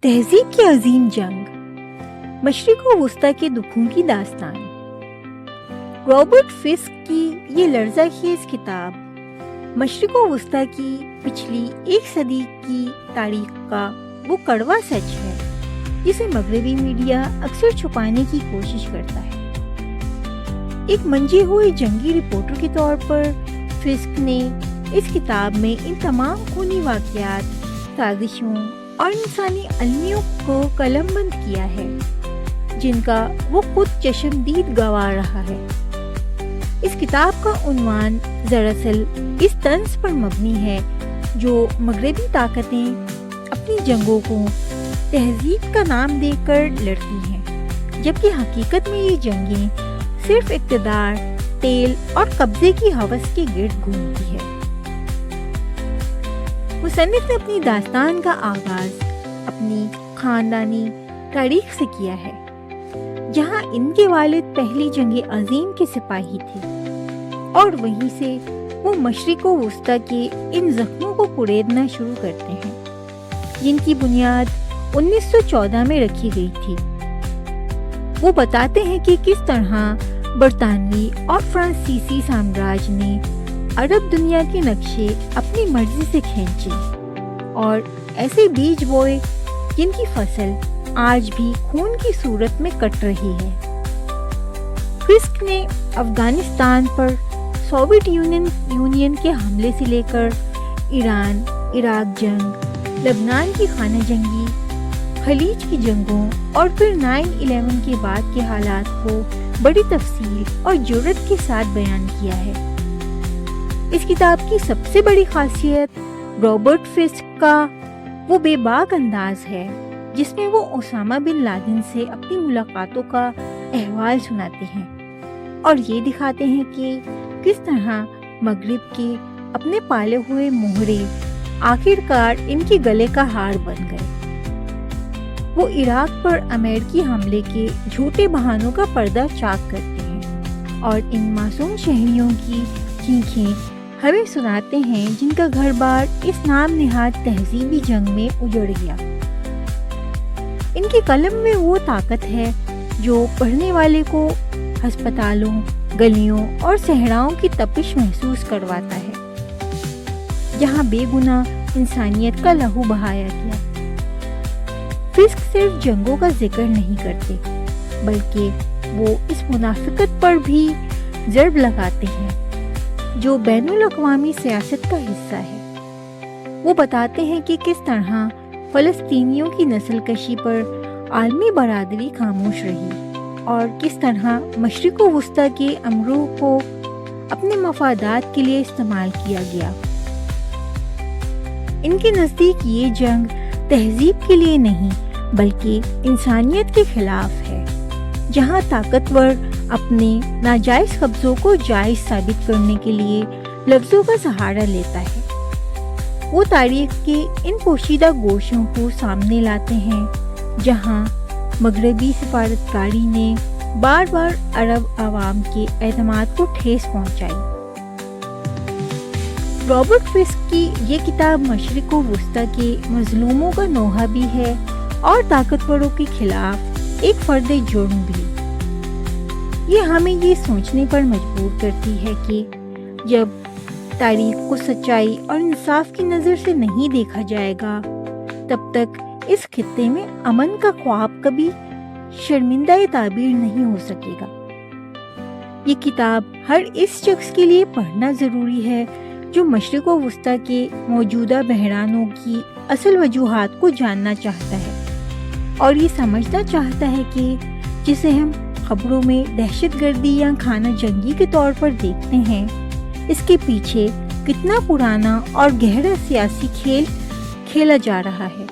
تہذیب کی عظیم جنگ، مشرق و وسطیٰ کے دکھوں کی داستان۔ رابرٹ فسک کی یہ لرزہ خیز کتاب مشرق و وسطیٰ کی پچھلی ایک صدی کی تاریخ کا وہ کڑوا سچ ہے جسے مغربی میڈیا اکثر چھپانے کی کوشش کرتا ہے۔ ایک منجے ہوئے جنگی رپورٹر کے طور پر فسک نے اس کتاب میں ان تمام خونی واقعات، سازشوں اور انسانی المیوں کو قلم بند کیا ہے جن کا وہ خود چشمدید گواہ رہا ہے۔ اس کتاب کا عنوان دراصل اس طنز پر مبنی ہے جو مغربی طاقتیں اپنی جنگوں کو تہذیب کا نام دے کر لڑتی ہیں، جبکہ حقیقت میں یہ جنگیں صرف اقتدار، تیل اور قبضے کی ہوس کے گرد گھومتی ہے۔ مصنف نے اپنی داستان کا آغاز اپنی خاندانی تاریخ سے کیا ہے، جہاں ان کے والد پہلی جنگ عظیم کے سپاہی تھے، اور وہیں سے وہ مشرق و وسطیٰ کے ان زخموں کو کڑیدنا شروع کرتے ہیں جن کی بنیاد 1914 میں رکھی گئی تھی۔ وہ بتاتے ہیں کہ کس طرح برطانوی اور فرانسیسی سامراج نے عرب دنیا کے نقشے اپنی مرضی سے کھینچے اور ایسے بیج بوئے جن کی فصل آج بھی خون کی صورت میں کٹ رہی ہے۔ فسک نے افغانستان پر سوویت یونین کے حملے سے لے کر ایران عراق جنگ، لبنان کی خانہ جنگی، خلیج کی جنگوں اور پھر 9/11 کے بعد کے حالات کو بڑی تفصیل اور جرأت کے ساتھ بیان کیا ہے۔ اس کتاب کی سب سے بڑی خاصیت رابرٹ فسک کا وہ بے باک انداز ہے جس میں وہ اسامہ بن لادن سے اپنی ملاقاتوں کا احوال سناتے ہیں اور یہ دکھاتے ہیں کہ کس طرح مغرب کے اپنے پالے ہوئے مہرے آخرکار ان کے گلے کا ہار بن گئے۔ وہ عراق پر امریکی حملے کے جھوٹے بہانوں کا پردہ چاک کرتے ہیں اور ان معصوم شہریوں کی چیخیں ہمیں سناتے ہیں جن کا گھر بار اس نام نہاد تہذیبی جنگ میں اجڑ گیا۔ ان کے قلم میں وہ طاقت ہے جو پڑھنے والے کو ہسپتالوں، گلیوں اور صحراؤں کی تپش محسوس کرواتا ہے جہاں بے گناہ انسانیت کا لہو بہایا گیا۔ فسک صرف جنگوں کا ذکر نہیں کرتے بلکہ وہ اس منافقت پر بھی ضرب لگاتے ہیں جو بین الاقوامی سیاست کا حصہ ہے۔ وہ بتاتے ہیں کہ کس طرح فلسطینیوں کی نسل کشی پر عالمی برادری خاموش رہی اور کس طرح مشرق و وسطیٰ کے امروں کو اپنے مفادات کے لیے استعمال کیا گیا۔ ان کے نزدیک یہ جنگ تہذیب کے لیے نہیں بلکہ انسانیت کے خلاف ہے، جہاں طاقتور اپنے ناجائز قبضوں کو جائز ثابت کرنے کے لیے لفظوں کا سہارا لیتا ہے۔ وہ تاریخ کے ان پوشیدہ گوشوں کو سامنے لاتے ہیں جہاں مغربی سفارتکاری نے بار بار عرب عوام کے اعتماد کو ٹھیس پہنچائی۔ رابرٹ فسک کی یہ کتاب مشرق و وسطیٰ کے مظلوموں کا نوحہ بھی ہے اور طاقتوروں کے خلاف ایک فرد جرم بھی۔ یہ ہمیں یہ سوچنے پر مجبور کرتی ہے کہ جب تاریخ کو سچائی اور انصاف کی نظر سے نہیں دیکھا جائے گا تب تک اس خطے میں امن کا خواب کبھی شرمندہ تعبیر نہیں ہو سکے گا۔ یہ کتاب ہر اس شخص کے لیے پڑھنا ضروری ہے جو مشرق و وسطیٰ کے موجودہ بحرانوں کی اصل وجوہات کو جاننا چاہتا ہے اور یہ سمجھنا چاہتا ہے کہ جسے ہم خبروں میں دہشت گردی یا خانہ جنگی کے طور پر دیکھتے ہیں، اس کے پیچھے کتنا پرانا اور گہرا سیاسی کھیل کھیلا جا رہا ہے۔